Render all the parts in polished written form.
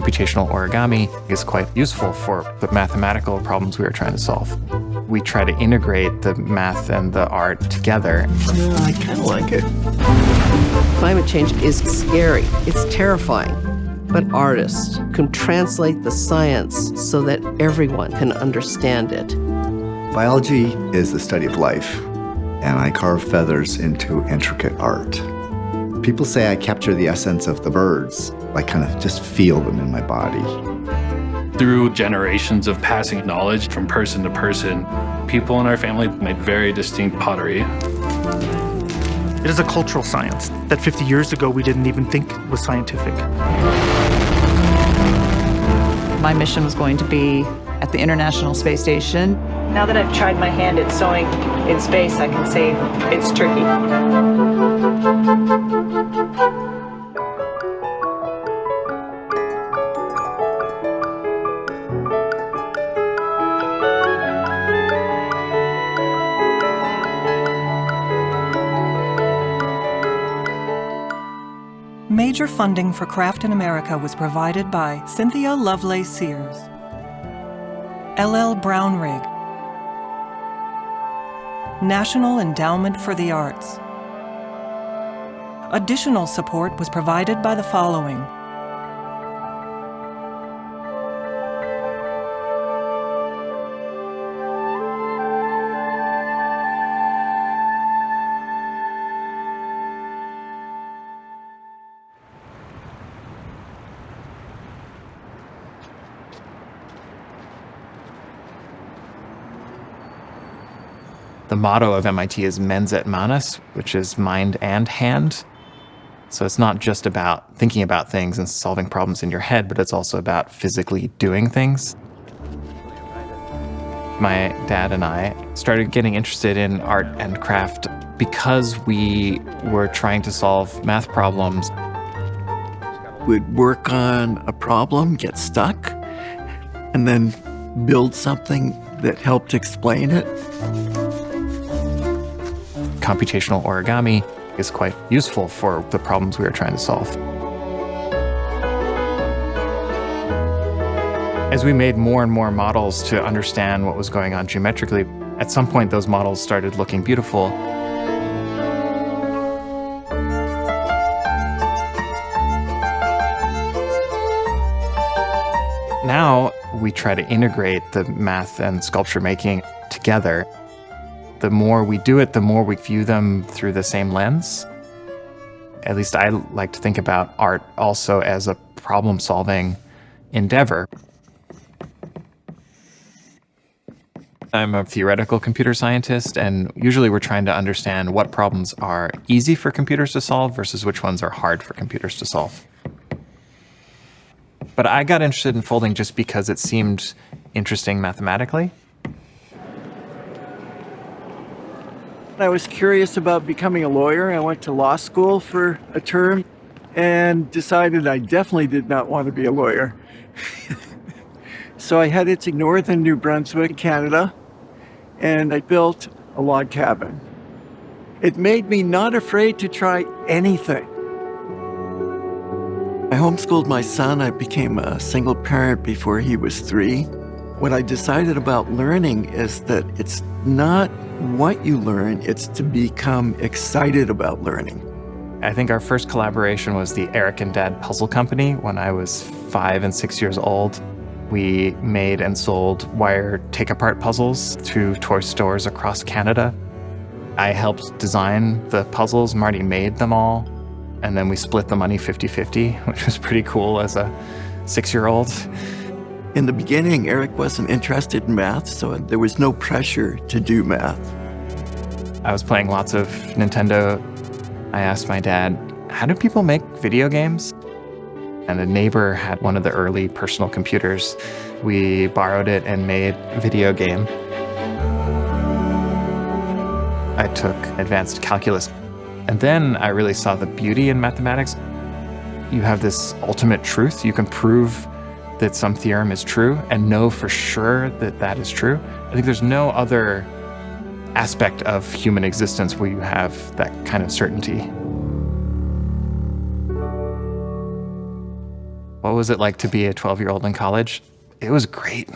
Computational origami is quite useful for the mathematical problems we are trying to solve. We try to integrate the math and the art together. Yeah, I kind of like it. Climate change is scary. It's terrifying. But artists can translate the science so that everyone can understand it. Biology is the study of life, and I carve feathers into intricate art. People say I capture the essence of the birds. I kind of just feel them in my body. Through generations of passing knowledge from person to person, people in our family made very distinct pottery. It is a cultural science that 50 years ago we didn't even think was scientific. My mission was going to be at the International Space Station. Now that I've tried my hand at sewing in space, I can say it's tricky. Major funding for Craft in America was provided by Cynthia Lovelace Sears, L.L. Brown Rig, National Endowment for the Arts. Additional support was provided by the following: The motto of MIT is mens et manus, which is mind and hand. So it's not just about thinking about things and solving problems in your head, but it's also about physically doing things. My dad and I started getting interested in art and craft because we were trying to solve math problems. We'd work on a problem, get stuck, and then build something that helped explain it. Computational origami is quite useful for the problems we are trying to solve. As we made more and more models to understand what was going on geometrically, at some point those models started looking beautiful. Now we try to integrate the math and sculpture making together. The more we do it, the more we view them through the same lens. At least I like to think about art also as a problem-solving endeavor. I'm a theoretical computer scientist, and usually we're trying to understand what problems are easy for computers to solve versus which ones are hard for computers to solve. But I got interested in folding just because it seemed interesting mathematically. I was curious about becoming a lawyer. I went to law school for a term and decided I definitely did not want to be a lawyer. So I headed to northern New Brunswick, Canada, and I built a log cabin. It made me not afraid to try anything. I homeschooled my son. I became a single parent before he was 3. What I decided about learning is that it's not what you learn, it's to become excited about learning. I think our first collaboration was the Erik and Dad Puzzle Company when I was 5 and 6 years old. We made and sold wire take-apart puzzles to toy stores across Canada. I helped design the puzzles. Marty made them all. And then we split the money 50-50, which was pretty cool as a 6-year-old. In the beginning, Erik wasn't interested in math, so there was no pressure to do math. I was playing lots of Nintendo. I asked my dad, how do people make video games? And a neighbor had one of the early personal computers. We borrowed it and made a video game. I took advanced calculus. And then I really saw the beauty in mathematics. You have this ultimate truth. You can prove that some theorem is true and know for sure that that is true. I think there's no other aspect of human existence where you have that kind of certainty. What was it like to be a 12-year-old in college? It was great.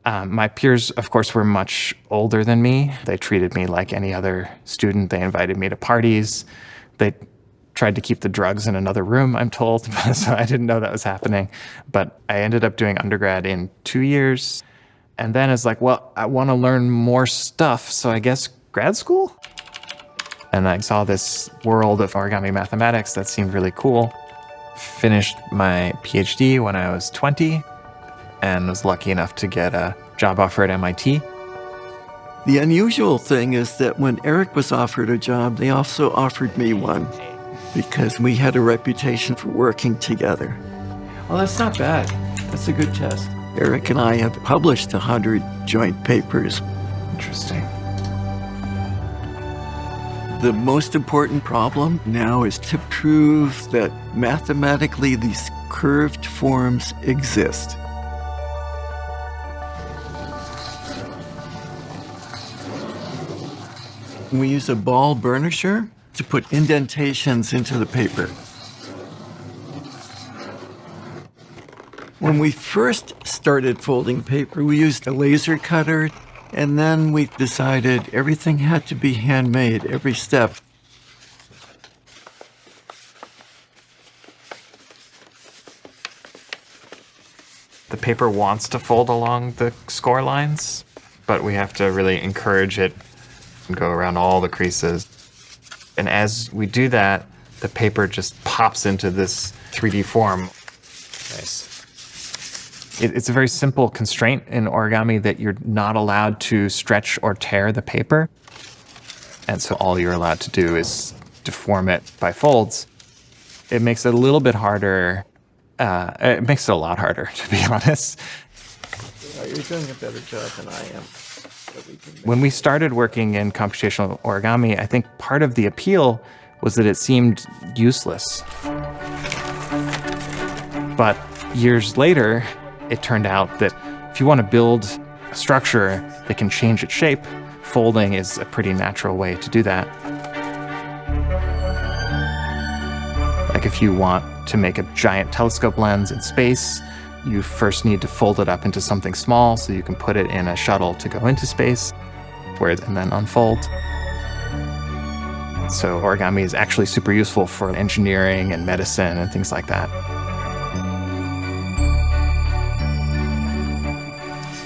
My peers, of course, were much older than me. They treated me like any other student. They invited me to parties. They tried to keep the drugs in another room, I'm told, so I didn't know that was happening. But I ended up doing undergrad in 2 years. And then it's like, well, I want to learn more stuff, so I guess grad school? And I saw this world of origami mathematics that seemed really cool. Finished my PhD when I was 20 and was lucky enough to get a job offer at MIT. The unusual thing is that when Erik was offered a job, they also offered me one because we had a reputation for working together. Well, that's not bad. That's a good test. Erik and I have published 100 joint papers. Interesting. The most important problem now is to prove that mathematically these curved forms exist. We use a ball burnisher to put indentations into the paper. When we first started folding paper, we used a laser cutter, and then we decided everything had to be handmade, every step. The paper wants to fold along the score lines, but we have to really encourage it and go around all the creases. And as we do that, the paper just pops into this 3D form. Nice. It's a very simple constraint in origami that you're not allowed to stretch or tear the paper. And so all you're allowed to do is deform it by folds. It makes it a little bit harder. It makes it a lot harder, to be honest. You're doing a better job than I am. When we started working in computational origami, I think part of the appeal was that it seemed useless. But years later, it turned out that if you want to build a structure that can change its shape, folding is a pretty natural way to do that. Like if you want to make a giant telescope lens in space, you first need to fold it up into something small so you can put it in a shuttle to go into space, and then unfold. So origami is actually super useful for engineering and medicine and things like that.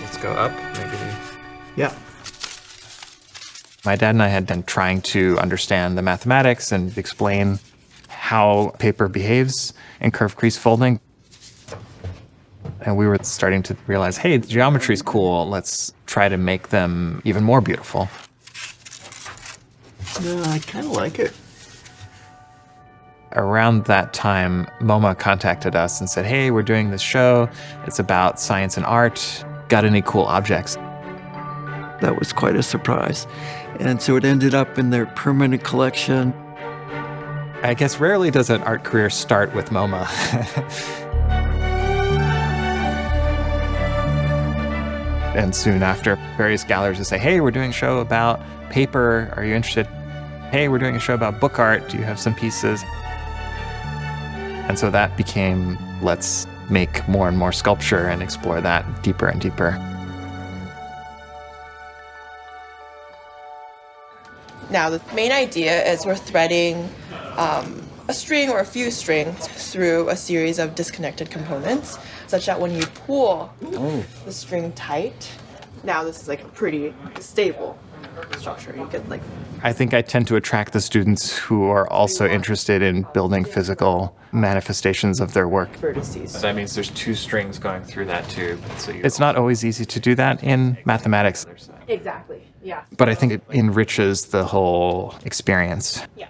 Let's go up, maybe. Yeah. My dad and I had been trying to understand the mathematics and explain how paper behaves in curved crease folding. And we were starting to realize, hey, the geometry's cool. Let's try to make them even more beautiful. No, I kind of like it. Around that time, MoMA contacted us and said, hey, we're doing this show. It's about science and art. Got any cool objects? That was quite a surprise. And so it ended up in their permanent collection. I guess rarely does an art career start with MoMA. And soon after, various galleries would say, hey, we're doing a show about paper. Are you interested? Hey, we're doing a show about book art. Do you have some pieces? And so that became, let's make more and more sculpture and explore that deeper and deeper. Now, the main idea is we're threading a string or a few strings through a series of disconnected components, such that when you pull the string tight, now this is like a pretty stable structure. You could I think I tend to attract the students who are also interested in building physical manifestations of their work. vertices. So that means there's two strings going through that tube. So it's not always easy to do that in mathematics. Exactly, yeah. But I think it enriches the whole experience. Yeah.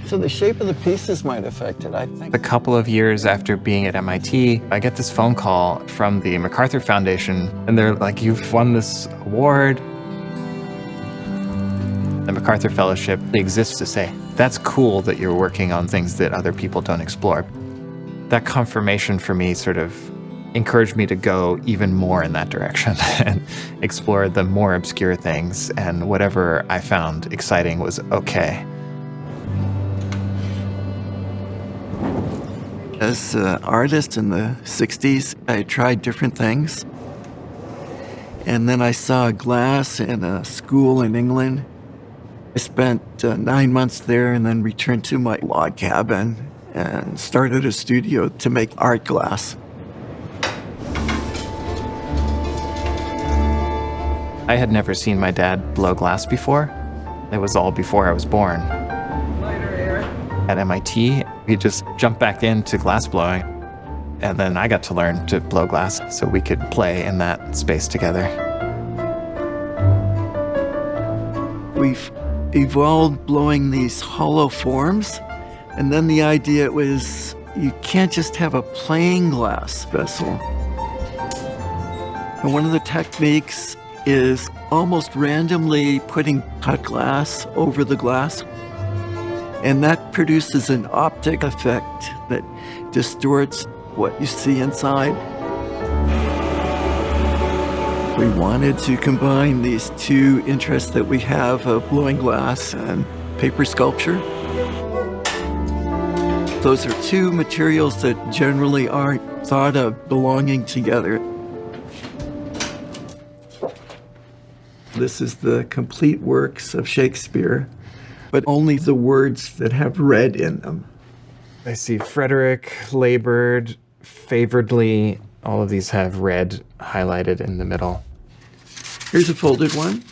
So the shape of the pieces might affect it, I think. A couple of years after being at MIT, I get this phone call from the MacArthur Foundation, and they're like, you've won this award. The MacArthur Fellowship exists to say, that's cool that you're working on things that other people don't explore. That confirmation for me sort of encouraged me to go even more in that direction and explore the more obscure things, and whatever I found exciting was okay. As an artist in the 60s, I tried different things. And then I saw glass in a school in England. I spent 9 months there and then returned to my log cabin and started a studio to make art glass. I had never seen my dad blow glass before. It was all before I was born. At MIT, he just jumped back into glass blowing. And then I got to learn to blow glass so we could play in that space together. We've evolved blowing these hollow forms. And then the idea was you can't just have a plain glass vessel. And one of the techniques is almost randomly putting cut glass over the glass. And that produces an optic effect that distorts what you see inside. We wanted to combine these two interests that we have of blowing glass and paper sculpture. Those are two materials that generally aren't thought of belonging together. This is the complete works of Shakespeare, but only the words that have red in them. I see Frederick, labored, favoredly. All of these have red highlighted in the middle. Here's a folded one,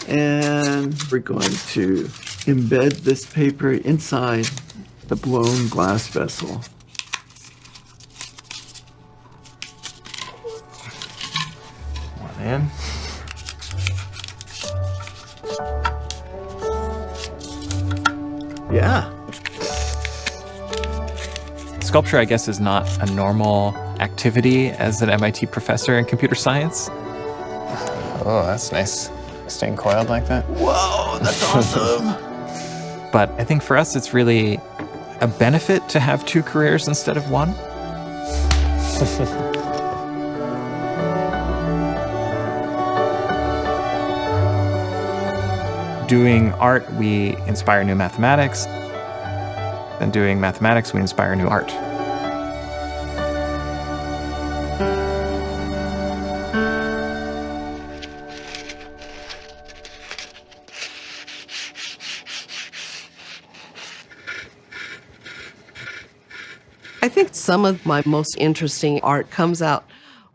and we're going to embed this paper inside the blown glass vessel. One in. Yeah. Sculpture, I guess, is not a normal activity as an MIT professor in computer science. Oh, that's nice. Staying coiled like that. Whoa, that's awesome. But I think for us, it's really a benefit to have two careers instead of one. Doing art, we inspire new mathematics. And doing mathematics, we inspire new art. I think some of my most interesting art comes out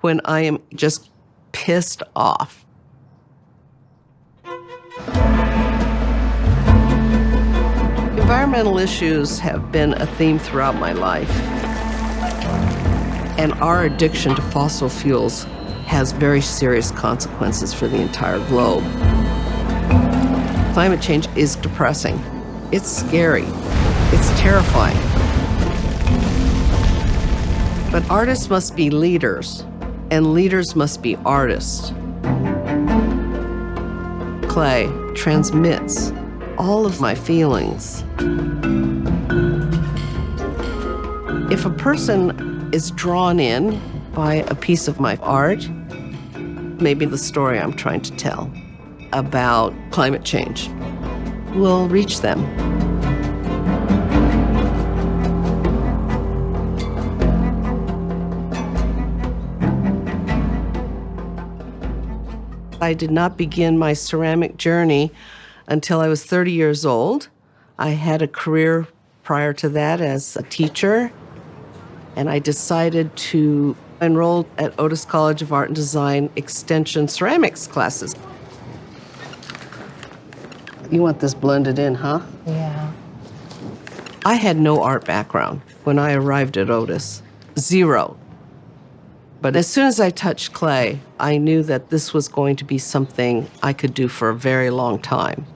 when I am just pissed off. Environmental issues have been a theme throughout my life. And our addiction to fossil fuels has very serious consequences for the entire globe. Climate change is depressing. It's scary. It's terrifying. But artists must be leaders, and leaders must be artists. Clay transmits all of my feelings. If a person is drawn in by a piece of my art, maybe the story I'm trying to tell about climate change will reach them. I did not begin my ceramic journey until I was 30 years old. I had a career prior to that as a teacher, and I decided to enroll at Otis College of Art and Design Extension ceramics classes. You want this blended in, huh? Yeah. I had no art background when I arrived at Otis. Zero. But as soon as I touched clay, I knew that this was going to be something I could do for a very long time.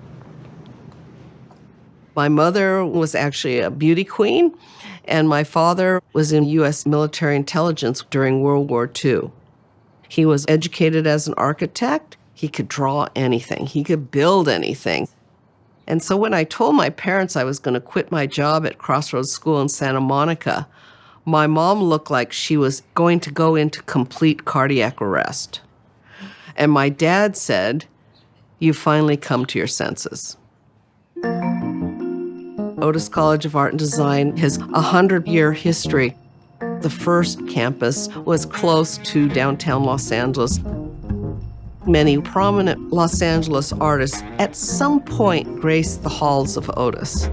My mother was actually a beauty queen, and my father was in U.S. military intelligence during World War II. He was educated as an architect. He could draw anything. He could build anything. And so when I told my parents I was going to quit my job at Crossroads School in Santa Monica, my mom looked like she was going to go into complete cardiac arrest. And my dad said, "You've finally come to your senses." Otis College of Art and Design has a 100-year history. The first campus was close to downtown Los Angeles. Many prominent Los Angeles artists at some point graced the halls of Otis.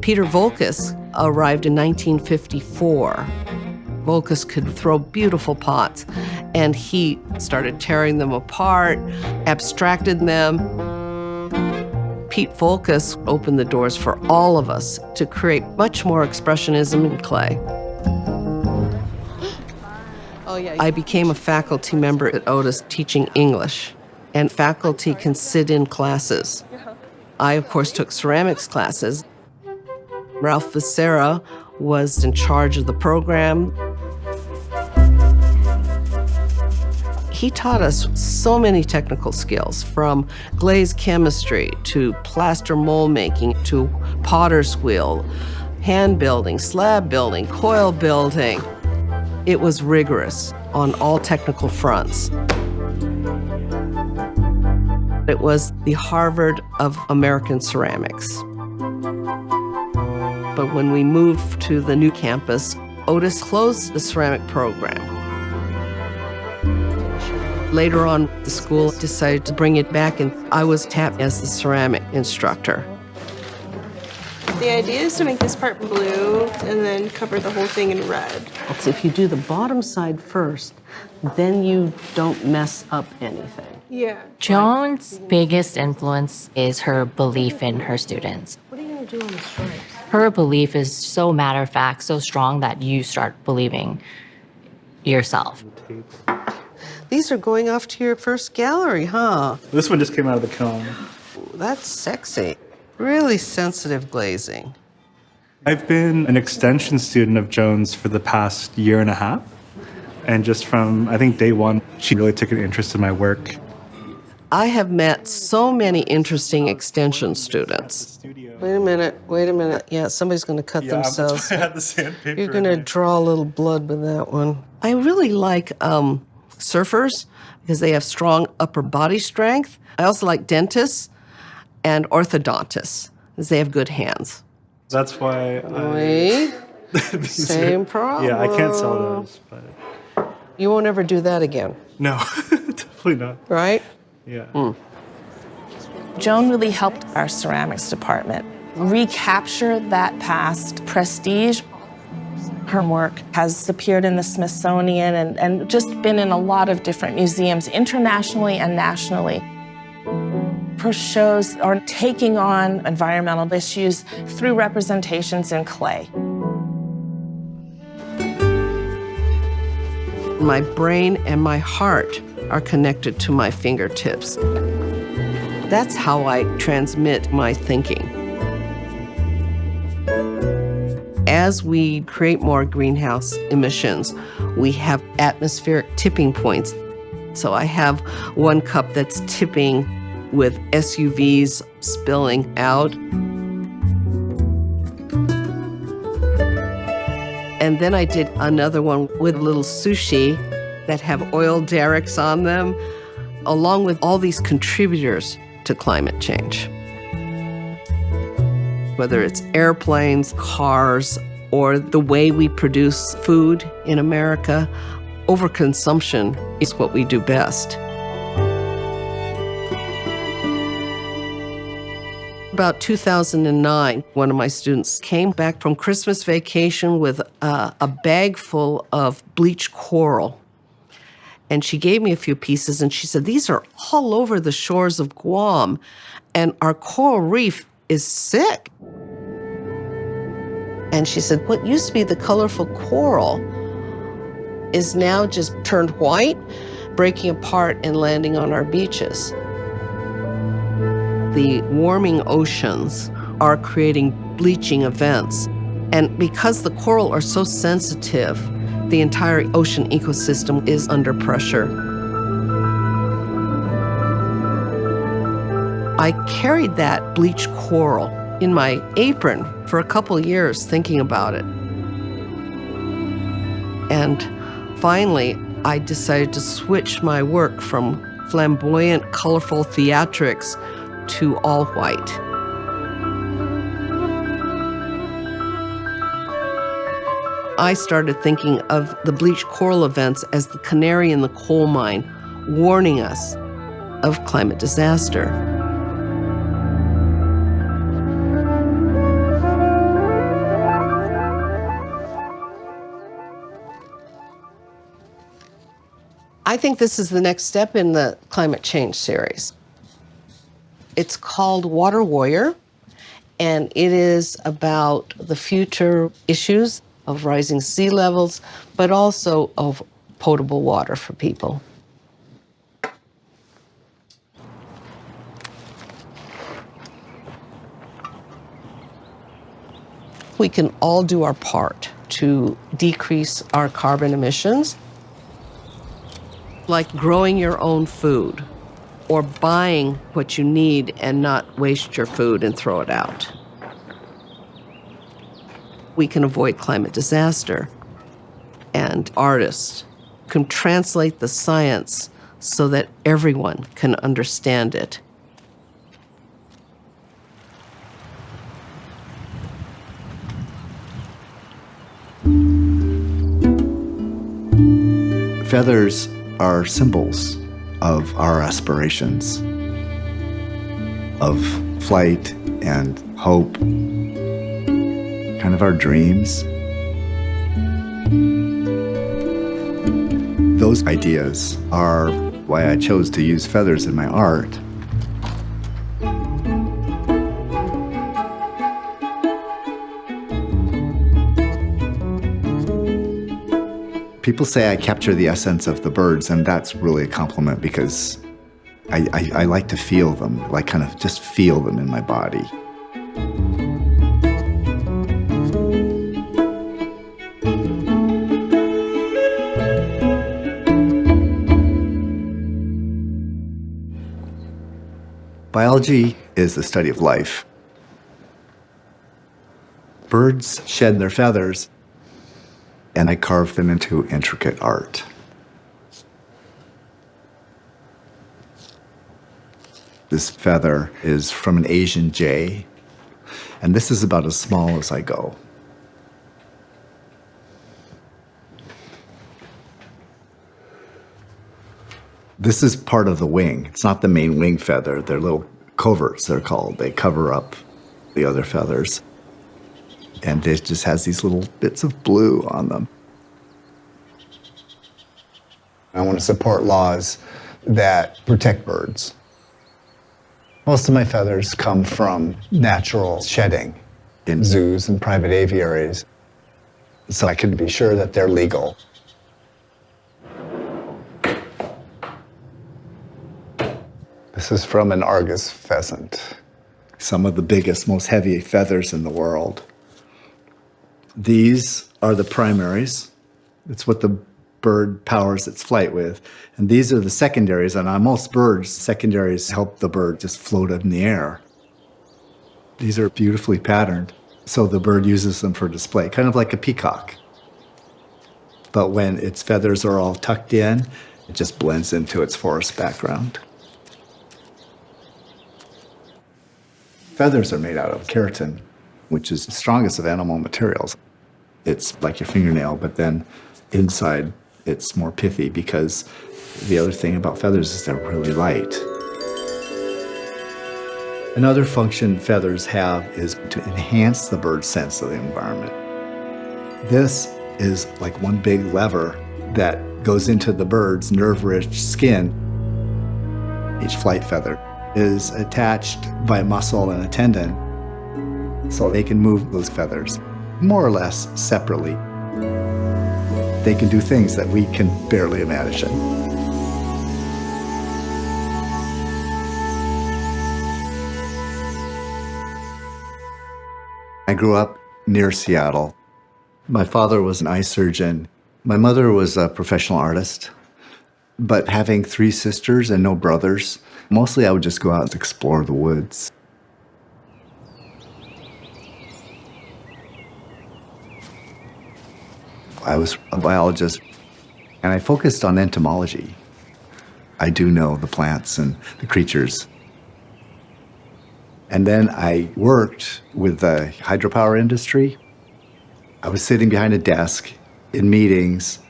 Peter Voulkos arrived in 1954. Voulkos could throw beautiful pots, and he started tearing them apart, abstracted them. Pete Voulkos opened the doors for all of us to create much more expressionism in clay. I became a faculty member at Otis teaching English, and faculty can sit in classes. I, of course, took ceramics classes. Ralph Becerra was in charge of the program. He taught us so many technical skills, from glaze chemistry to plaster mold making to potter's wheel, hand building, slab building, coil building. It was rigorous on all technical fronts. It was the Harvard of American ceramics. But when we moved to the new campus, Otis closed the ceramic program. Later on, the school decided to bring it back, and I was tapped as the ceramic instructor. The idea is to make this part blue and then cover the whole thing in red. So if you do the bottom side first, then you don't mess up anything. Yeah. Joan's biggest influence is her belief in her students. What are you going to do on the stripes? Her belief is so matter-of-fact, so strong that you start believing yourself. These are going off to your first gallery, huh? This one just came out of the kiln. Ooh, that's sexy. Really sensitive glazing. I've been an extension student of Joan's for the past year and a half. And just from, I think, day one, she really took an interest in my work. I have met so many interesting extension students. Wait a minute. Yeah, somebody's going to cut themselves. I had the sandpaper. You're going to draw a little blood with that one. I really like surfers because they have strong upper body strength. I also like dentists and orthodontists because they have good hands. That's why Same problem. Yeah, I can't sell those, but... You won't ever do that again. No, definitely not. Right? Yeah. Joan really helped our ceramics department recapture that past prestige. Her work has appeared in the Smithsonian and just been in a lot of different museums, internationally and nationally. Her shows are taking on environmental issues through representations in clay. My brain and my heart are connected to my fingertips. That's how I transmit my thinking. As we create more greenhouse emissions, we have atmospheric tipping points. So I have one cup that's tipping with SUVs spilling out. And then I did another one with little sushi that have oil derricks on them, along with all these contributors to climate change. Whether it's airplanes, cars, or the way we produce food in America, overconsumption is what we do best. About 2009, one of my students came back from Christmas vacation with a bag full of bleached coral. And she gave me a few pieces, and she said, these are all over the shores of Guam, and our coral reef is sick. And she said, what used to be the colorful coral is now just turned white, breaking apart and landing on our beaches. The warming oceans are creating bleaching events. And because the coral are so sensitive, the entire ocean ecosystem is under pressure. I carried that bleached coral in my apron for a couple years thinking about it. And finally, I decided to switch my work from flamboyant, colorful theatrics to all white. I started thinking of the bleached coral events as the canary in the coal mine, warning us of climate disaster. I think this is the next step in the climate change series. It's called Water Warrior, and it is about the future issues of rising sea levels, but also of potable water for people. We can all do our part to decrease our carbon emissions, like growing your own food or buying what you need and not waste your food and throw it out. We can avoid climate disaster, and artists can translate the science so that everyone can understand it. Feathers are symbols of our aspirations, of flight and hope, kind of our dreams. Those ideas are why I chose to use feathers in my art. People say I capture the essence of the birds, and that's really a compliment because I like to feel them, like kind of just feel them in my body. Biology is the study of life. Birds shed their feathers, and I carve them into intricate art. This feather is from an Asian jay, and this is about as small as I go. This is part of the wing. It's not the main wing feather. They're little coverts, they're called. They cover up the other feathers. And it just has these little bits of blue on them. I want to support laws that protect birds. Most of my feathers come from natural shedding in zoos and private aviaries, so I can be sure that they're legal. This is from an Argus pheasant. Some of the biggest, most heavy feathers in the world. These are the primaries. It's what the bird powers its flight with. And these are the secondaries. And on most birds, secondaries help the bird just float in the air. These are beautifully patterned. So the bird uses them for display, kind of like a peacock. But when its feathers are all tucked in, it just blends into its forest background. Feathers are made out of keratin, which is the strongest of animal materials. It's like your fingernail, but then inside it's more pithy because the other thing about feathers is they're really light. Another function feathers have is to enhance the bird's sense of the environment. This is like one big lever that goes into the bird's nerve-rich skin. Each flight feather is attached by a muscle and a tendon, so they can move those feathers more or less separately. They can do things that we can barely imagine. I grew up near Seattle. My father was an eye surgeon. My mother was a professional artist. But having 3 sisters and no brothers, mostly I would just go out and explore the woods. I was a biologist, and I focused on entomology. I do know the plants and the creatures. And then I worked with the hydropower industry. I was sitting behind a desk in meetings.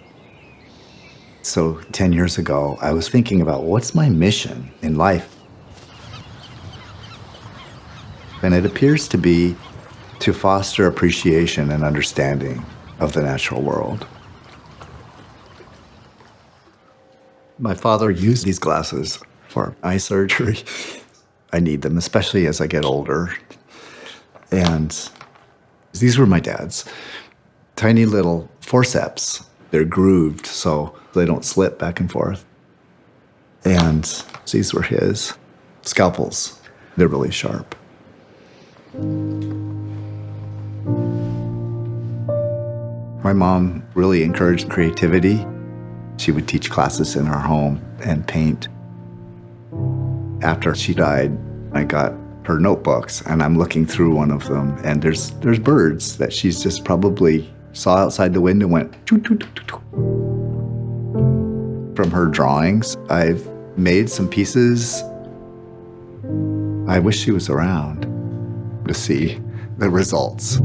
So 10 years ago, I was thinking about what's my mission in life? And it appears to be to foster appreciation and understanding of the natural world. My father used these glasses for eye surgery. I need them, especially as I get older. And these were my dad's. Tiny little forceps. They're grooved so they don't slip back and forth. And these were his scalpels. They're really sharp. My mom really encouraged creativity. She would teach classes in our home and paint. After she died, I got her notebooks, and I'm looking through one of them, and there's birds that she's just probably saw outside the window and went, toot, toot, toot, toot. From her drawings, I've made some pieces. I wish she was around to see the results.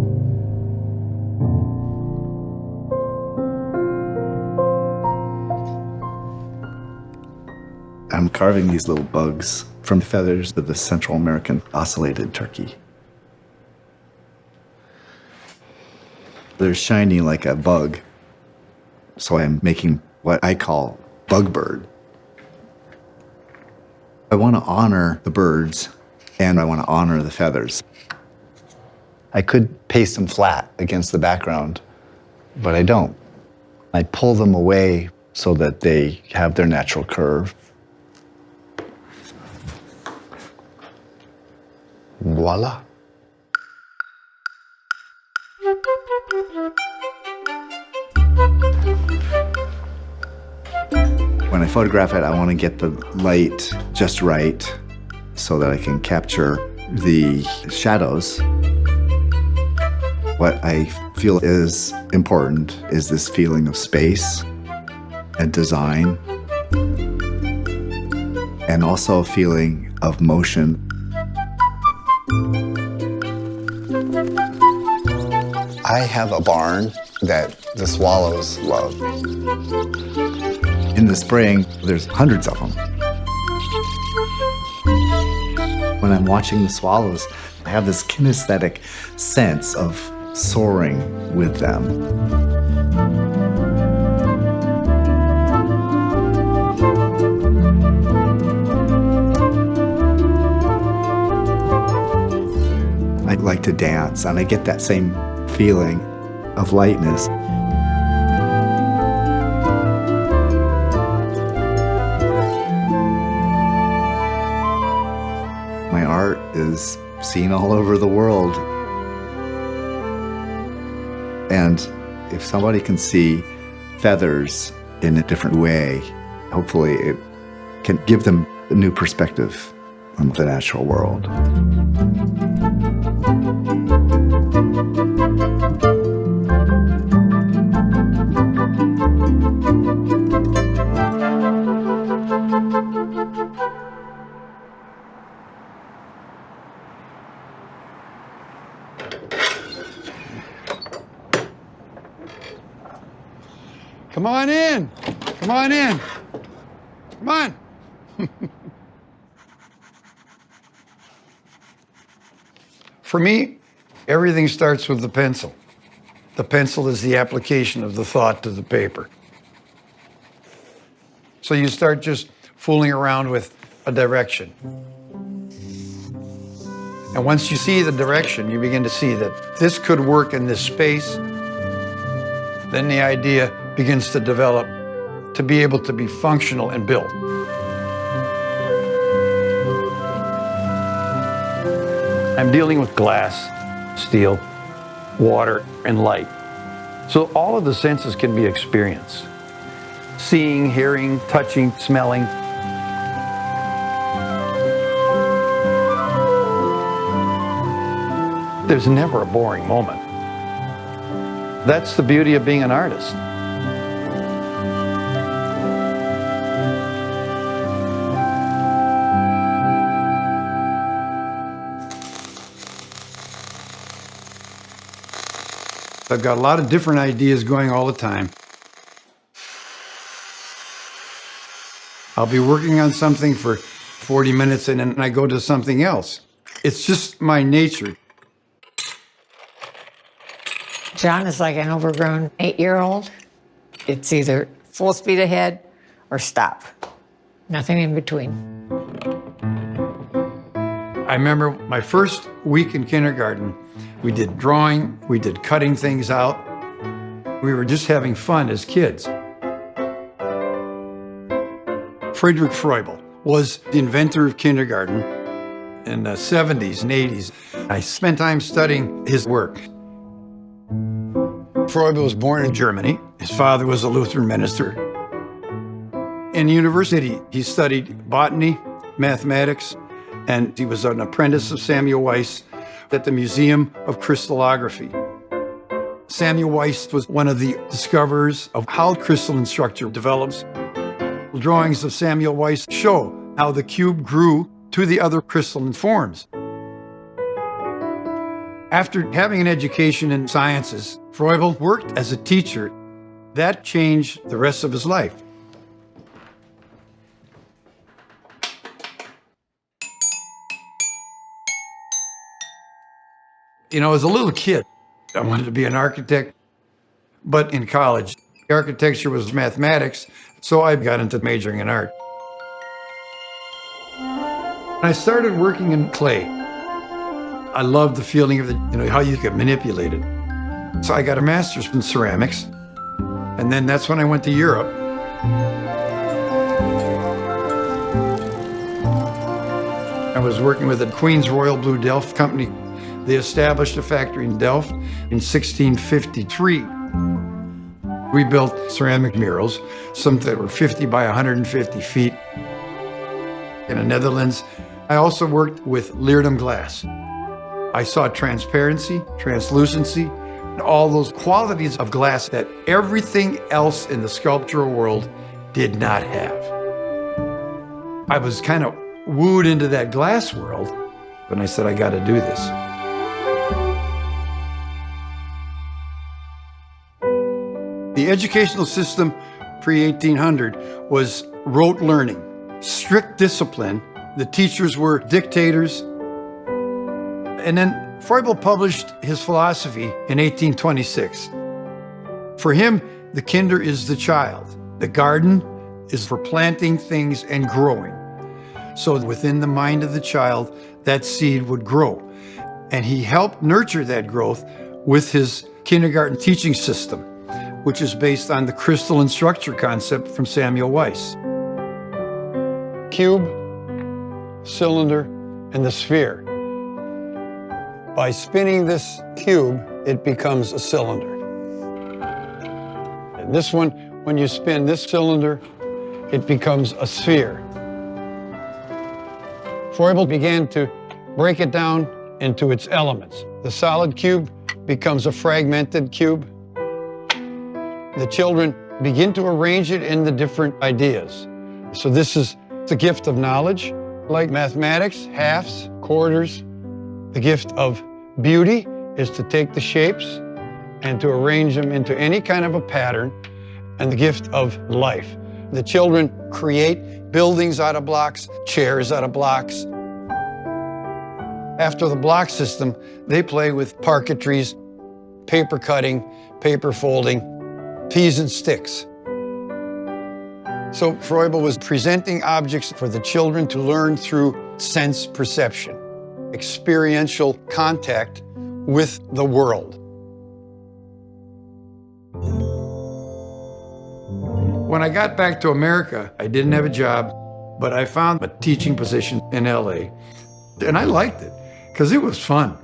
I'm carving these little bugs from feathers of the Central American ocellated turkey. They're shiny like a bug, so I'm making what I call bug bird. I want to honor the birds, and I want to honor the feathers. I could paste them flat against the background, but I don't. I pull them away so that they have their natural curve. Voila. When I photograph it, I want to get the light just right so that I can capture the shadows. What I feel is important is this feeling of space and design, and also a feeling of motion. I have a barn that the swallows love. In the spring, there's hundreds of them. When I'm watching the swallows, I have this kinesthetic sense of soaring with them. I like to dance, and I get that same feeling of lightness. My art is seen all over the world. And if somebody can see feathers in a different way, hopefully it can give them a new perspective on the natural world. Come on in. Come on in. Come on. For me, everything starts with the pencil. The pencil is the application of the thought to the paper. So you start just fooling around with a direction. And once you see the direction, you begin to see that this could work in this space. Then the idea begins to develop to be able to be functional and built. I'm dealing with glass, steel, water, and light. So all of the senses can be experienced. Seeing, hearing, touching, smelling. There's never a boring moment. That's the beauty of being an artist. I've got a lot of different ideas going all the time. I'll be working on something for 40 minutes and then I go to something else. It's just my nature. John is like an overgrown 8-year-old. It's either full speed ahead or stop. Nothing in between. I remember my first week in kindergarten, we did drawing, we did cutting things out. We were just having fun as kids. Friedrich Froebel was the inventor of kindergarten in the 70s and 80s. I spent time studying his work. Froebel was born in Germany. His father was a Lutheran minister. In university, he studied botany, mathematics, and he was an apprentice of Samuel Weiss at the Museum of Crystallography. Samuel Weiss was one of the discoverers of how crystalline structure develops. Drawings of Samuel Weiss show how the cube grew to the other crystalline forms. After having an education in sciences, Froebel worked as a teacher. That changed the rest of his life. You know, as a little kid, I wanted to be an architect, but in college, architecture was mathematics, so I got into majoring in art. I started working in clay. I loved the feeling of how you could manipulate it. So I got a master's in ceramics, and then that's when I went to Europe. I was working with the Queen's Royal Blue Delft Company. They established a factory in Delft in 1653. We built ceramic murals, some that were 50 by 150 feet. In the Netherlands, I also worked with Leerdam glass. I saw transparency, translucency, and all those qualities of glass that everything else in the sculptural world did not have. I was kind of wooed into that glass world, and I said, I got to do this. The educational system pre-1800 was rote learning, strict discipline. The teachers were dictators. And then Froebel published his philosophy in 1826. For him, the kinder is the child. The garden is for planting things and growing. So within the mind of the child, that seed would grow. And he helped nurture that growth with his kindergarten teaching system, which is based on the crystalline structure concept from Samuel Weiss. Cube, cylinder, and the sphere. By spinning this cube, it becomes a cylinder. And this one, when you spin this cylinder, it becomes a sphere. Froebel began to break it down into its elements. The solid cube becomes a fragmented cube. The children begin to arrange it in the different ideas. So this is the gift of knowledge, like mathematics, halves, quarters. The gift of beauty is to take the shapes and to arrange them into any kind of a pattern, and the gift of life. The children create buildings out of blocks, chairs out of blocks. After the block system, they play with parquetries, paper cutting, paper folding, peas and sticks. So Froebel was presenting objects for the children to learn through sense perception, experiential contact with the world. When I got back to America, I didn't have a job, but I found a teaching position in LA. And I liked it because it was fun.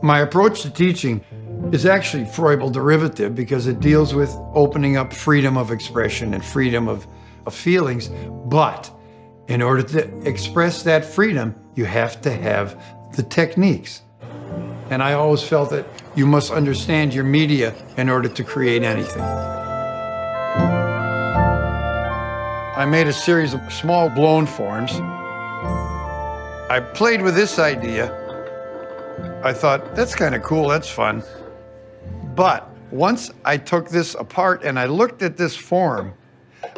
My approach to teaching is actually Froebel derivative because it deals with opening up freedom of expression and freedom of feelings. But in order to express that freedom, you have to have the techniques. And I always felt that you must understand your media in order to create anything. I made a series of small blown forms. I played with this idea. I thought, that's kind of cool, that's fun. But Once I took this apart and I looked at this form,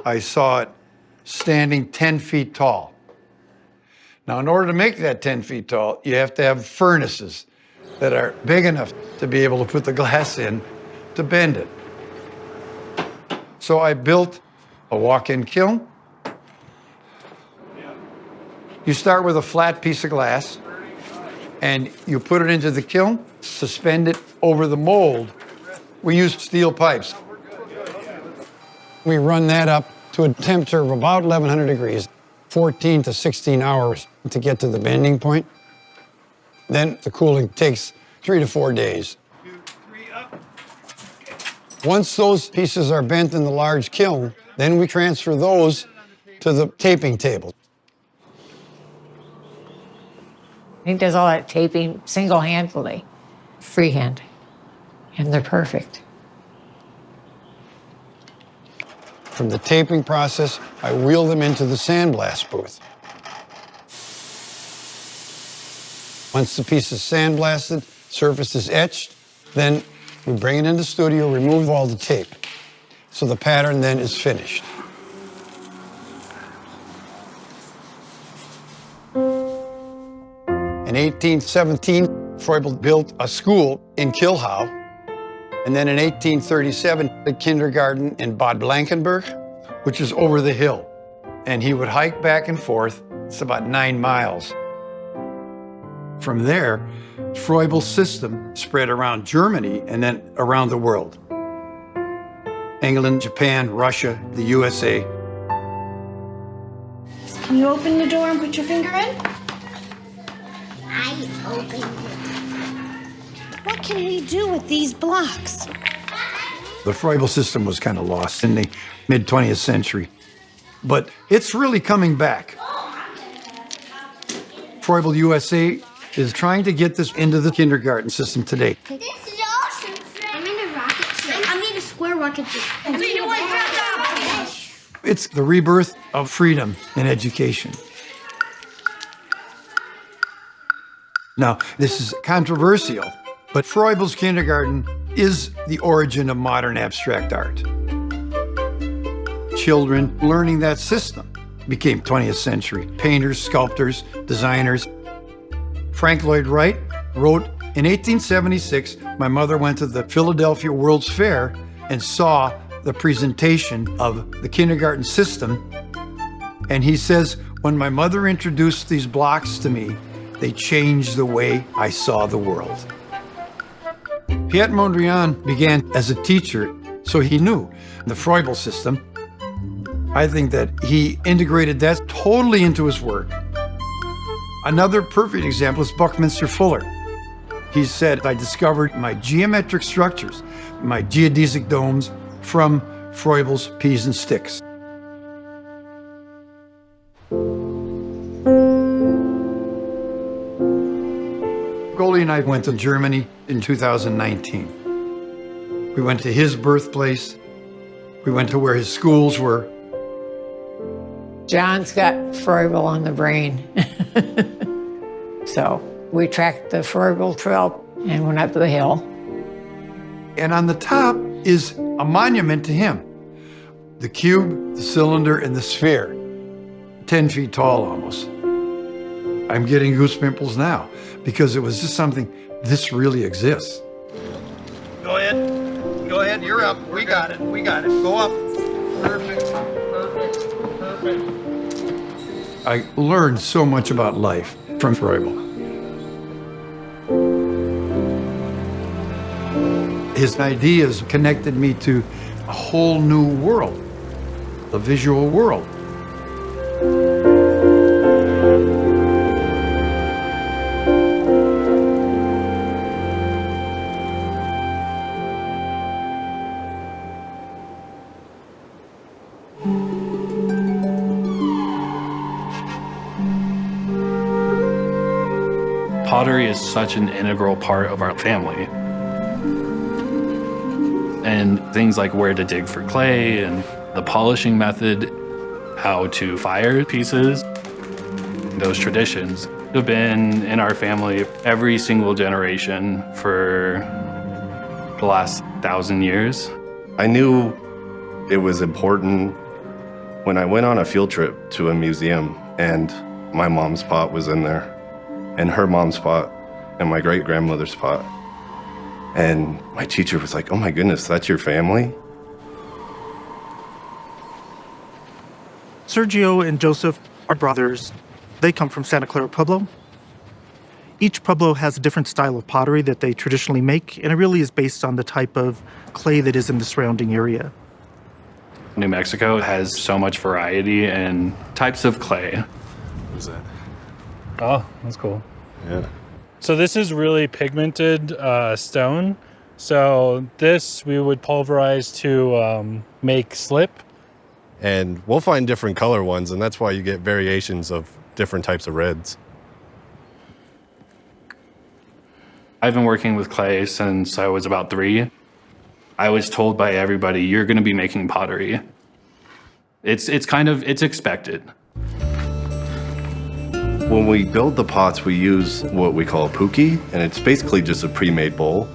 I saw it standing 10 feet tall. Now, in order to make that 10 feet tall, you have to have furnaces that are big enough to be able to put the glass in to bend it. So I built a walk-in kiln. You start with a flat piece of glass, and you put it into the kiln, suspend it over the mold. We use steel pipes. We run that up to a temperature of about 1100 degrees, 14 to 16 hours to get to the bending point. Then the cooling takes 3 to 4 days. Once those pieces are bent in the large kiln, then we transfer those to the taping table. He does all that taping single-handedly, freehand, and they're perfect. From the taping process, I wheel them into the sandblast booth. Once the piece is sandblasted, surface is etched, then we bring it into the studio, remove all the tape. So the pattern then is finished. In 1817, Froebel built a school in Kilhau. And then in 1837, a kindergarten in Bad Blankenburg, which is over the hill. And he would hike back and forth. It's about 9 miles. From there, Froebel's system spread around Germany and then around the world. England, Japan, Russia, the USA. Can you open the door and put your finger in? I opened it. What can we do with these blocks? The Froebel system was kind of lost in the mid-20th century, but it's really coming back. Froebel USA is trying to get this into the kindergarten system today. This is awesome. I made a rocket ship. I made a square rocket ship. It's the rebirth of freedom in education. Now, this is controversial, but Froebel's kindergarten is the origin of modern abstract art. Children learning that system became 20th century painters, sculptors, designers. Frank Lloyd Wright wrote, in 1876, my mother went to the Philadelphia World's Fair and saw the presentation of the kindergarten system. And he says, when my mother introduced these blocks to me, they changed the way I saw the world. Piet Mondrian began as a teacher, so he knew the Froebel system. I think that he integrated that totally into his work. Another perfect example is Buckminster Fuller. He said, I discovered my geometric structures, my geodesic domes, from Froebel's peas and sticks. Goldie and I went to Germany in 2019. We went to his birthplace. We went to where his schools were. John's got Froebel on the brain. So we tracked the Froebel trail and went up the hill. And on the top is a monument to him. The cube, the cylinder, and the sphere. 10 feet tall almost. I'm getting goosebumps now because it was just something, this really exists. Go ahead. Go ahead. You're up. We got it. We got it. Go up. Perfect. Perfect. Perfect. I learned so much about life from Froebel. His ideas connected me to a whole new world, the visual world. Pottery is such an integral part of our family. And things like where to dig for clay and the polishing method, how to fire pieces, those traditions have been in our family every single generation for the last 1,000 years. I knew it was important when I went on a field trip to a museum and my mom's pot was in there, and her mom's pot, and my great-grandmother's pot. And my teacher was like, "Oh my goodness, that's your family?" Sergio and Joseph are brothers. They come from Santa Clara Pueblo. Each pueblo has a different style of pottery that they traditionally make, and it really is based on the type of clay that is in the surrounding area. New Mexico has so much variety and types of clay. What is that? Oh, that's cool. Yeah. So this is really pigmented stone. So this we would pulverize to make slip. And we'll find different color ones, and that's why you get variations of different types of reds. I've been working with clay since I was about 3. I was told by everybody, you're going to be making pottery. It's expected. When we build the pots, we use what we call a puki, and it's basically just a pre-made bowl.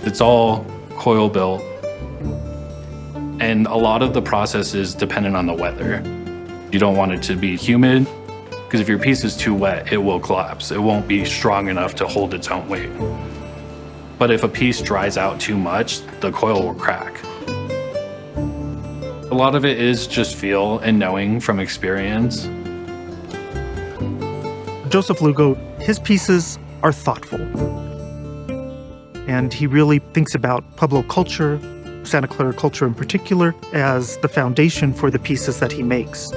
It's all coil built. And a lot of the process is dependent on the weather. You don't want it to be humid, because if your piece is too wet, it will collapse. It won't be strong enough to hold its own weight. But if a piece dries out too much, the coil will crack. A lot of it is just feel and knowing from experience. Joseph Lugo, his pieces are thoughtful. And he really thinks about Pueblo culture, Santa Clara culture in particular, as the foundation for the pieces that he makes.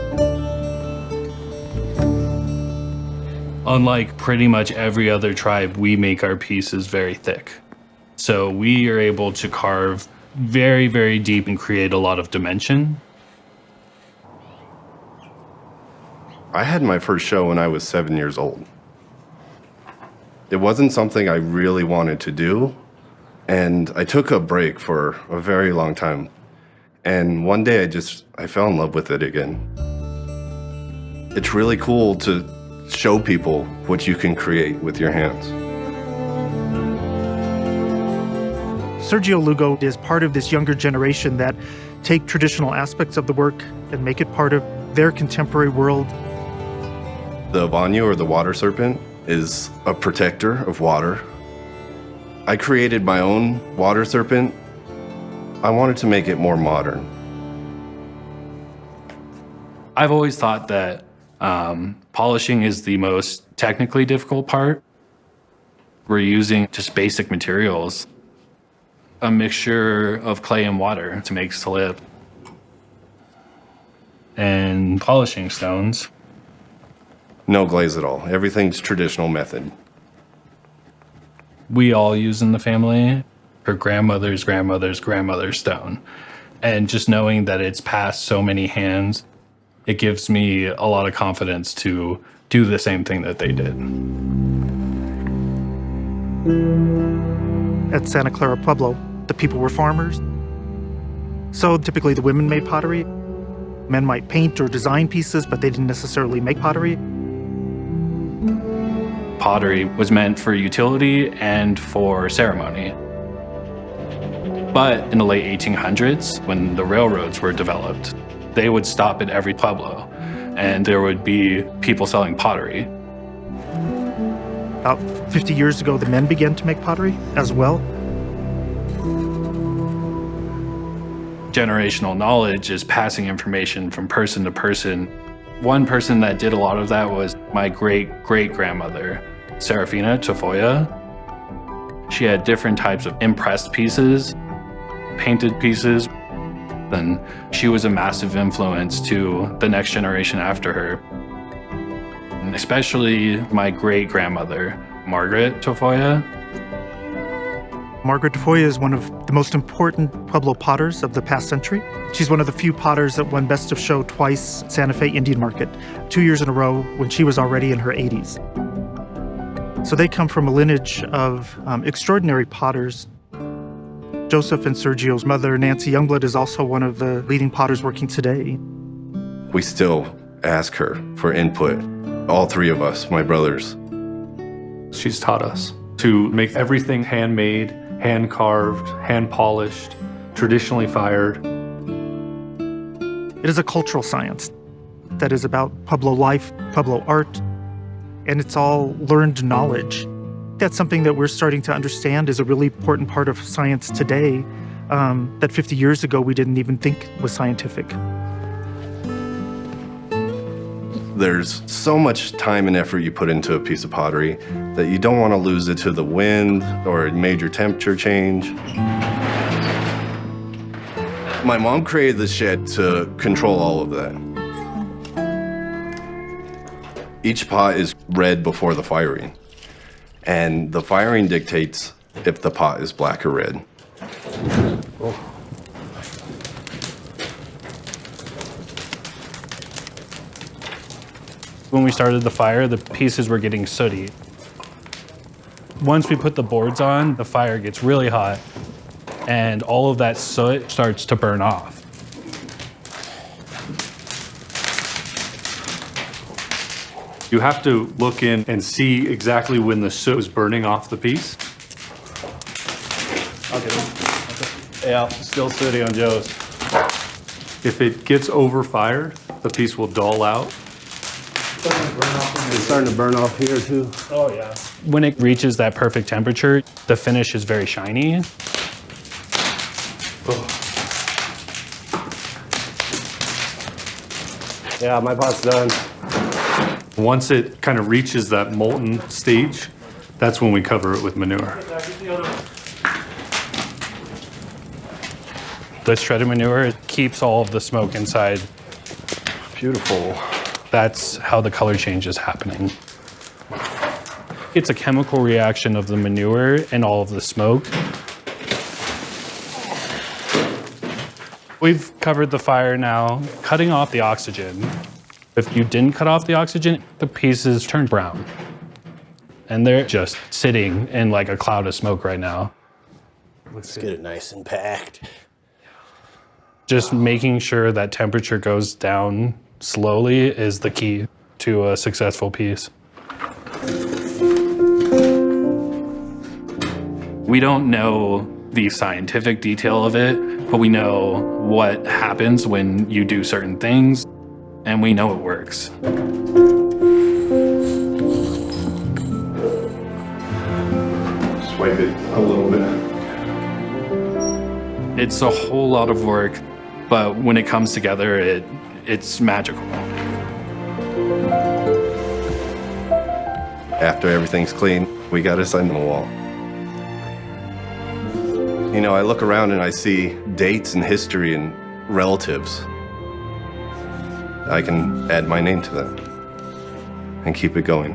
Unlike pretty much every other tribe, we make our pieces very thick. So we are able to carve very, very deep and create a lot of dimension. I had my first show when I was 7 years old. It wasn't something I really wanted to do, and I took a break for a very long time. And one day I fell in love with it again. It's really cool to show people what you can create with your hands. Sergio Lugo is part of this younger generation that take traditional aspects of the work and make it part of their contemporary world. The banyu, or the water serpent, is a protector of water. I created my own water serpent. I wanted to make it more modern. I've always thought that polishing is the most technically difficult part. We're using just basic materials, a mixture of clay and water to make slip, and polishing stones. No glaze at all. Everything's traditional method. We all use in the family her grandmother's grandmother's grandmother's stone. And just knowing that it's passed so many hands, it gives me a lot of confidence to do the same thing that they did. At Santa Clara Pueblo, the people were farmers. So typically the women made pottery. Men might paint or design pieces, but they didn't necessarily make pottery. Pottery was meant for utility and for ceremony. But in the late 1800s, when the railroads were developed, they would stop at every pueblo, and there would be people selling pottery. About 50 years ago, the men began to make pottery as well. Generational knowledge is passing information from person to person. One person that did a lot of that was my great-great-grandmother, Serafina Tafoya. She had different types of impressed pieces, painted pieces, and she was a massive influence to the next generation after her. And especially my great-grandmother, Margaret Tafoya. Margaret Tafoya is one of the most important Pueblo potters of the past century. She's one of the few potters that won Best of Show twice at Santa Fe Indian Market, 2 years in a row when she was already in her 80s. So they come from a lineage of extraordinary potters. Joseph and Sergio's mother, Nancy Youngblood, is also one of the leading potters working today. We still ask her for input, all 3 of us, my brothers. She's taught us to make everything handmade hand-carved, hand-polished, traditionally fired. It is a cultural science that is about Pueblo life, Pueblo art, and it's all learned knowledge. That's something that we're starting to understand is a really important part of science today that 50 years ago we didn't even think was scientific. There's so much time and effort you put into a piece of pottery that you don't want to lose it to the wind or a major temperature change. My mom created the shed to control all of that. Each pot is red before the firing, and the firing dictates if the pot is black or red. When we started the fire, the pieces were getting sooty. Once we put the boards on, the fire gets really hot, and all of that soot starts to burn off. You have to look in and see exactly when the soot is burning off the piece. I'll get it. Yeah, still sooty on Joe's. If it gets over-fired, the piece will dull out. It's starting to burn off here too. Oh yeah. When it reaches that perfect temperature, the finish is very shiny. Yeah, my pot's done. Once it kind of reaches that molten stage, that's when we cover it with manure. The shredded manure keeps all of the smoke inside. Beautiful. That's how the color change is happening. It's a chemical reaction of the manure and all of the smoke. We've covered the fire now, cutting off the oxygen. If you didn't cut off the oxygen, the pieces turn brown. And they're just sitting in like a cloud of smoke right now. Let's get it nice and packed. Just making sure that temperature goes down slowly is the key to a successful piece. We don't know the scientific detail of it, but we know what happens when you do certain things, and we know it works. Swipe it a little bit. It's a whole lot of work, but when it comes together, it's magical. After everything's clean, we got to sign the wall. You know, I look around and I see dates and history and relatives. I can add my name to that and keep it going.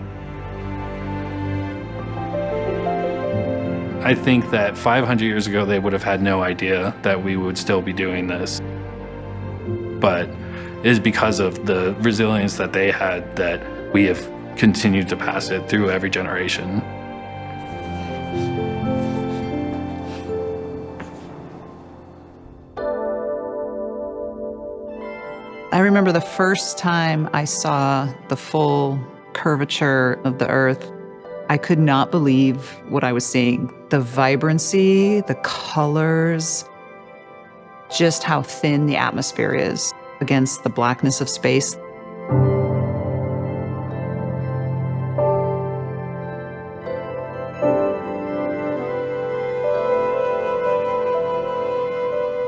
I think that 500 years ago, they would have had no idea that we would still be doing this. But it is because of the resilience that they had that we have continued to pass it through every generation. I remember the first time I saw the full curvature of the earth. I could not believe what I was seeing. The vibrancy, the colors, just how thin the atmosphere is against the blackness of space.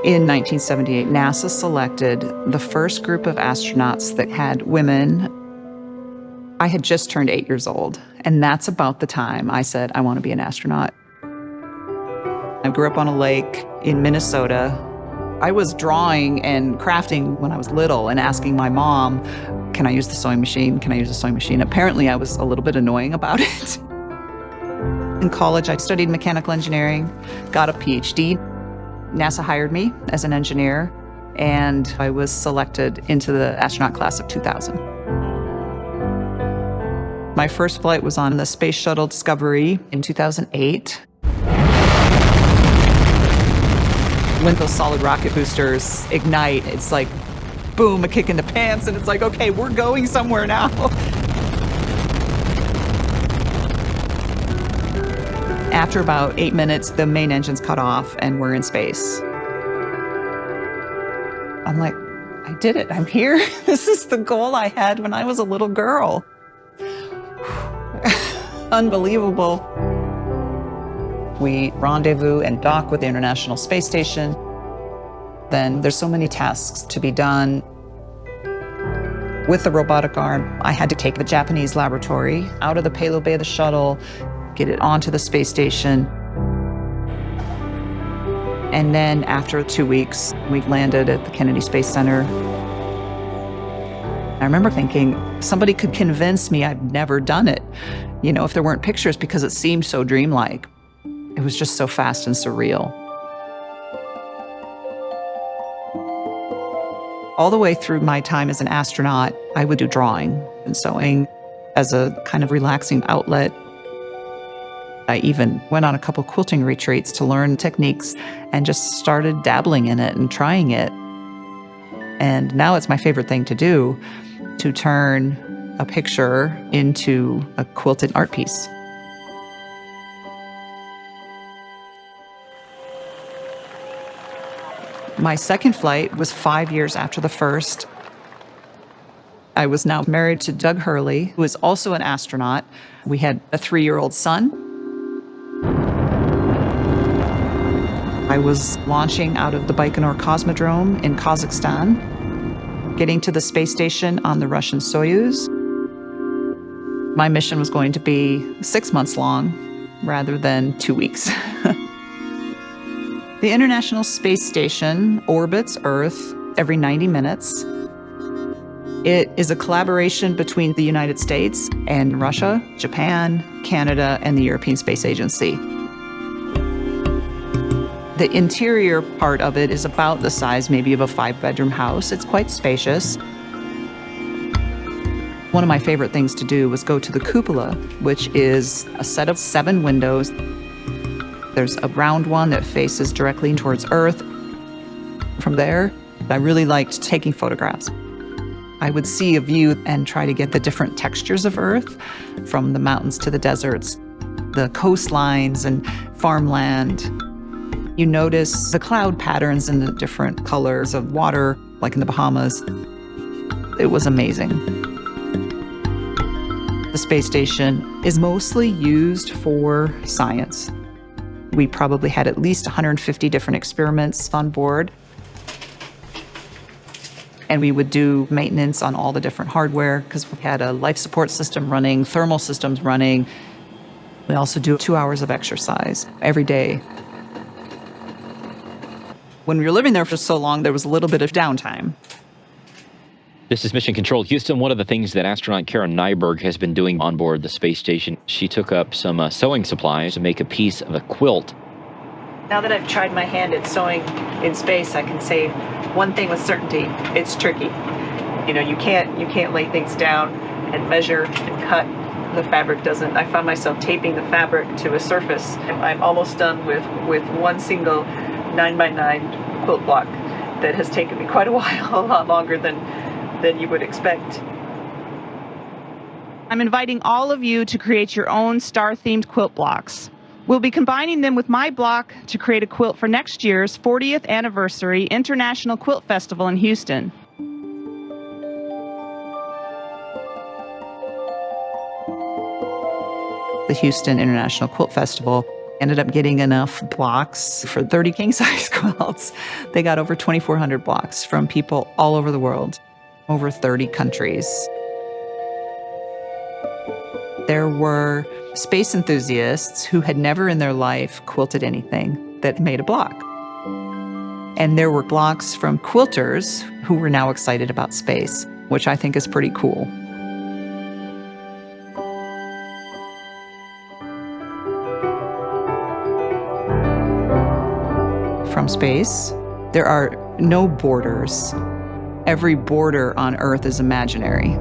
In 1978, NASA selected the first group of astronauts that had women. I had just turned 8 years old, and that's about the time I said, I want to be an astronaut. I grew up on a lake in Minnesota. I was drawing and crafting when I was little and asking my mom, can I use the sewing machine? Can I use the sewing machine? Apparently, I was a little bit annoying about it. In college, I studied mechanical engineering, got a PhD. NASA hired me as an engineer, and I was selected into the astronaut class of 2000. My first flight was on the Space Shuttle Discovery in 2008. When those solid rocket boosters ignite, it's like, boom, a kick in the pants, and it's like, okay, we're going somewhere now. After about 8 minutes, the main engine's cut off and we're in space. I'm like, I did it, I'm here. This is the goal I had when I was a little girl. Unbelievable. We rendezvous and dock with the International Space Station. Then there's so many tasks to be done. With the robotic arm, I had to take the Japanese laboratory out of the payload bay of the shuttle, get it onto the space station. And then after 2 weeks, we landed at the Kennedy Space Center. I remember thinking, somebody could convince me I've never done it, you know, if there weren't pictures, because it seemed so dreamlike. It was just so fast and surreal. All the way through my time as an astronaut, I would do drawing and sewing as a kind of relaxing outlet. I even went on a couple quilting retreats to learn techniques and just started dabbling in it and trying it. And now it's my favorite thing to do, to turn a picture into a quilted art piece. My second flight was 5 years after the first. I was now married to Doug Hurley, who is also an astronaut. We had a 3-year-old son. I was launching out of the Baikonur Cosmodrome in Kazakhstan, getting to the space station on the Russian Soyuz. My mission was going to be 6 months long rather than 2 weeks. The International Space Station orbits Earth every 90 minutes. It is a collaboration between the United States and Russia, Japan, Canada, and the European Space Agency. The interior part of it is about the size maybe of a 5-bedroom house. It's quite spacious. One of my favorite things to do was go to the cupola, which is a set of 7 windows. There's a round one that faces directly towards Earth. From there, I really liked taking photographs. I would see a view and try to get the different textures of Earth, from the mountains to the deserts, the coastlines and farmland. You notice the cloud patterns and the different colors of water, like in the Bahamas. It was amazing. The space station is mostly used for science. We probably had at least 150 different experiments on board. And we would do maintenance on all the different hardware because we had a life support system running, thermal systems running. We also do 2 hours of exercise every day. When we were living there for so long, there was a little bit of downtime. This is Mission Control Houston. One of the things that astronaut Karen Nyberg has been doing on board the space station, she took up some sewing supplies to make a piece of a quilt. Now that I've tried my hand at sewing in space, I can say one thing with certainty: it's tricky. You know, you can't lay things down and measure and cut. The fabric doesn't. I found myself taping the fabric to a surface. I'm almost done with one single 9x9 quilt block that has taken me quite a while, a lot longer than you would expect. I'm inviting all of you to create your own star-themed quilt blocks. We'll be combining them with my block to create a quilt for next year's 40th anniversary International Quilt Festival in Houston. The Houston International Quilt Festival ended up getting enough blocks for 30 king-size quilts. They got over 2,400 blocks from people all over the world, over 30 countries. There were space enthusiasts who had never in their life quilted anything that made a block. And there were blocks from quilters who were now excited about space, which I think is pretty cool. From space, there are no borders. Every border on Earth is imaginary.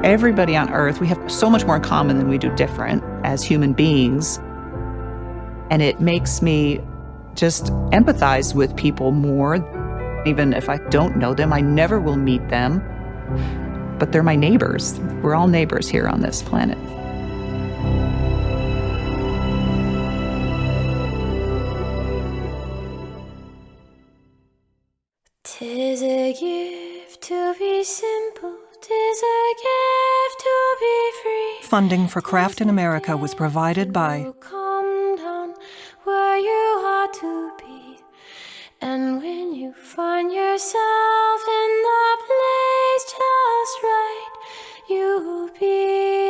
Everybody on Earth, we have so much more in common than we do different as human beings. And it makes me just empathize with people more. Even if I don't know them, I never will meet them. But they're my neighbors. We're all neighbors here on this planet. 'Tis a gift to be simple, 'tis a gift to be free. Funding for Craft in America was provided by Come down where you ought to be. And when you find yourself in the place just right, you'll be